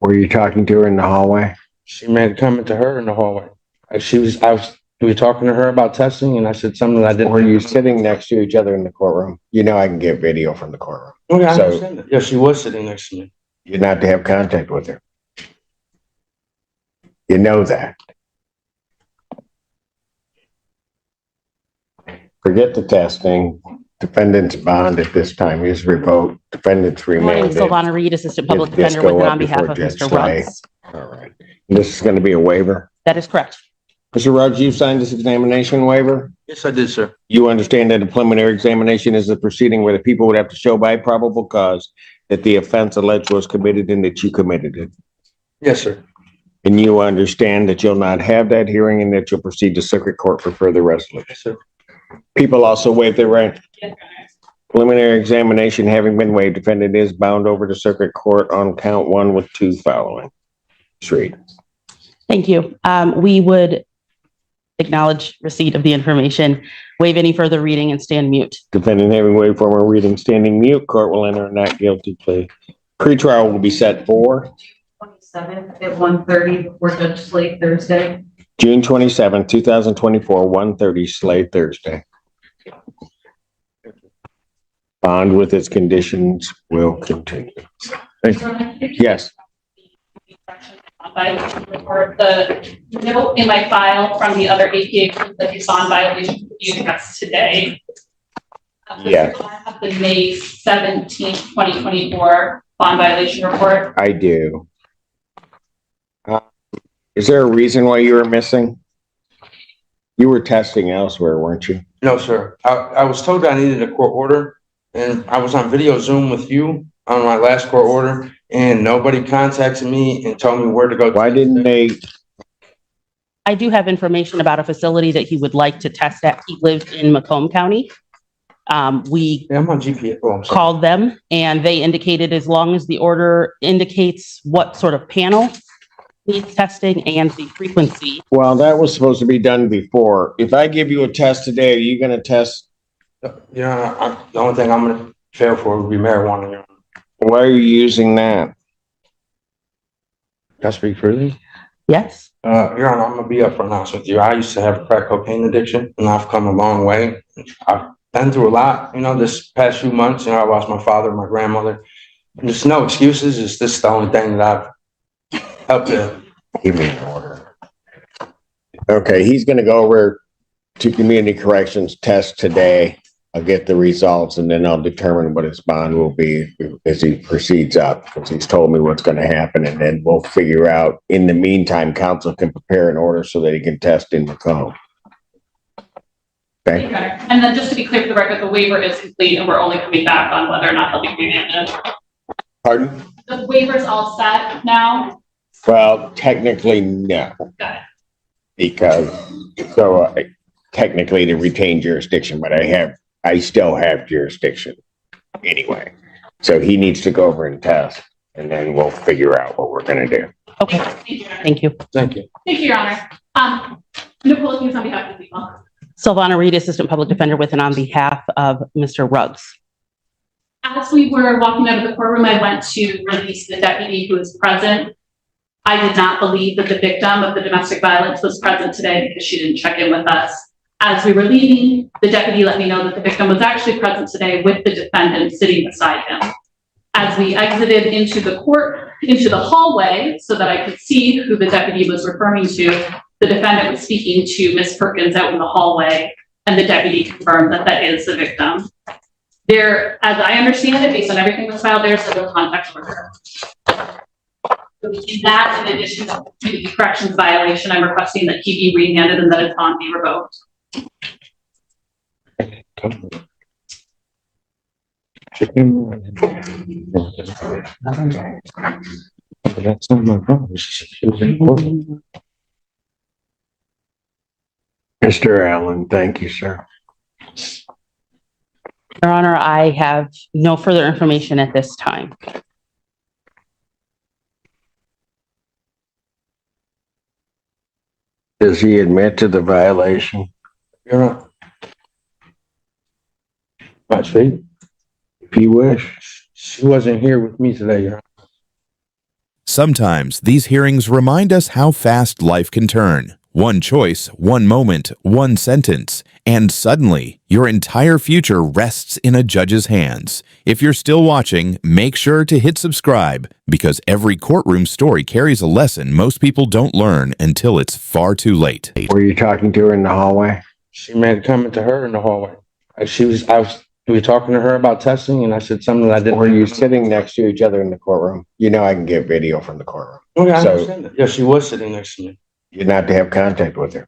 Were you talking to her in the hallway? She made a comment to her in the hallway. We were talking to her about testing, and I said something that I didn't. Were you sitting next to each other in the courtroom? You know I can get video from the courtroom. Oh, yeah, I understand that. Yeah, she was sitting next to me. You're not to have contact with her. You know that. Forget the testing. Defendant's bond at this time is revoked. Defendant's remanded. Good morning, Sylvana Reed, Assistant Public Defender with and on behalf of Mr. Ruggs. All right. This is going to be a waiver. That is correct. Mr. Ruggs, you signed this examination waiver? Yes, I did, sir. You understand that a preliminary examination is a proceeding where the people would have to show by probable cause that the offense alleged was committed and that you committed it. Yes, sir. And you understand that you'll not have that hearing and that you'll proceed to circuit court for further resolution. Yes, sir. People also waive their right. Preliminary examination having been waived, defendant is bound over to circuit court on count 1 with 2 following. Street. Thank you. We would acknowledge receipt of the information, waive any further reading, and stand mute. Defendant having waived formal reading, standing mute, court will enter a not guilty plea. Pretrial will be set for 27th at 1:30 before Judge Slate Thursday. June 27, 2024, 1:30 Slate Thursday. Bond with its conditions will continue. Thank you. Yes. The note in my file from the other APA that you saw in violation you passed today. Yes. The May 17th, 2024 bond violation report. I do. Is there a reason why you were missing? You were testing elsewhere, weren't you? No, sir. I was told I needed a court order, and I was on video Zoom with you on my last court order, and nobody contacted me and told me where to go. Why didn't they? I do have information about a facility that he would like to test at. He lives in Macomb County. We I'm on GPS. Oh, I'm sorry. called them and they indicated as long as the order indicates what sort of panel needs testing and the frequency. Well, that was supposed to be done before. If I give you a test today, are you going to test? Yeah, the only thing I'm going to fail for would be marijuana. Your Honor. Why are you using that? Can I speak freely? Yes. Your Honor, I'm going to be upfront honest with you. I used to have a crack cocaine addiction, and I've come a long way. I've been through a lot, this past few months. I lost my father, my grandmother. And there's no excuses. It's just the only thing that I've helped to. Give me an order. Okay, he's going to go over to community corrections test today. I'll get the results and then I'll determine what his bond will be as he proceeds up, because he's told me what's going to happen, and then we'll figure out. In the meantime, counsel can prepare an order so that he can test in Macomb. Okay. And then just to be clear for the record, the waiver is complete and we're only coming back on whether or not he'll be remanded. Pardon? The waiver's all set now? Well, technically, no. Got it. Because, technically to retain jurisdiction, but I still have jurisdiction anyway. So he needs to go over and test, and then we'll figure out what we're going to do. Okay. Thank you. Thank you. Thank you, Your Honor. Nicole, use on behalf of the people. Sylvana Reed, Assistant Public Defender with and on behalf of Mr. Ruggs. As we were walking out of the courtroom, I went to release the deputy who was present. I did not believe that the victim of the domestic violence was present today because she didn't check in with us. As we were leaving, the deputy let me know that the victim was actually present today with the defendant sitting beside him. As we exited into the hallway so that I could see who the deputy was referring to, the defendant was speaking to Ms. Perkins out in the hallway, and the deputy confirmed that that is the victim. There, as I understand it, based on everything that's filed, there's no contact with her. So in that, in addition to the corrections violation, I'm requesting that he be remanded and that his bond be revoked. That's not my problem. She was in court. Mr. Allen, thank you, sir. Your Honor, I have no further information at this time. Does he admit to the violation? Your Honor. My speak? If you wish. She wasn't here with me today, Your Honor. Sometimes these hearings remind us how fast life can turn. One choice, one moment, one sentence, and suddenly your entire future rests in a judge's hands. If you're still watching, make sure to hit subscribe, because every courtroom story carries a lesson most people don't learn until it's far too late. Were you talking to her in the hallway? She made a comment to her in the hallway. We were talking to her about testing, and I said something that I didn't. Were you sitting next to each other in the courtroom? You know I can get video from the courtroom. Okay, I So- understand that. Yeah, she was sitting next to me. You're not to have contact with her.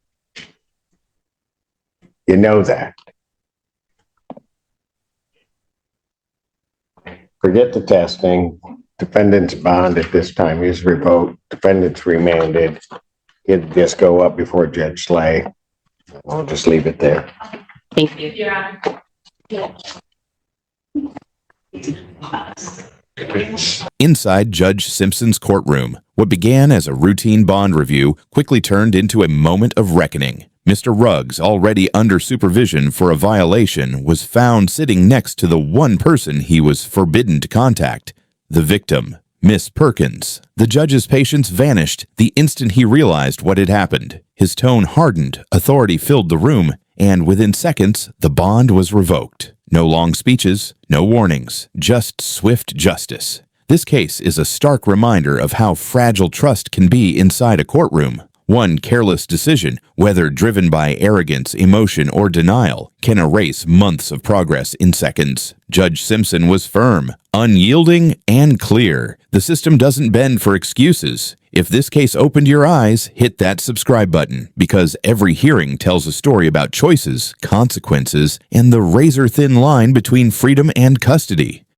You know that. Forget the testing. Defendant's bond at this time is revoked. Defendant's remanded. It'd just go up before Judge Slay. I'll just leave it there. Thank you. Your Honor. Inside Judge Simpson's courtroom, what began as a routine bond review quickly turned into a moment of reckoning. Mr. Ruggs, already under supervision for a violation, was found sitting next to the one person he was forbidden to contact, the victim, Miss Perkins. The judge's patience vanished the instant he realized what had happened. His tone hardened, authority filled the room, and within seconds, the bond was revoked. No long speeches, no warnings, just swift justice. This case is a stark reminder of how fragile trust can be inside a courtroom. One careless decision, whether driven by arrogance, emotion, or denial, can erase months of progress in seconds. Judge Simpson was firm, unyielding, and clear. The system doesn't bend for excuses. If this case opened your eyes, hit that subscribe button, because every hearing tells a story about choices, consequences, and the razor-thin line between freedom and custody.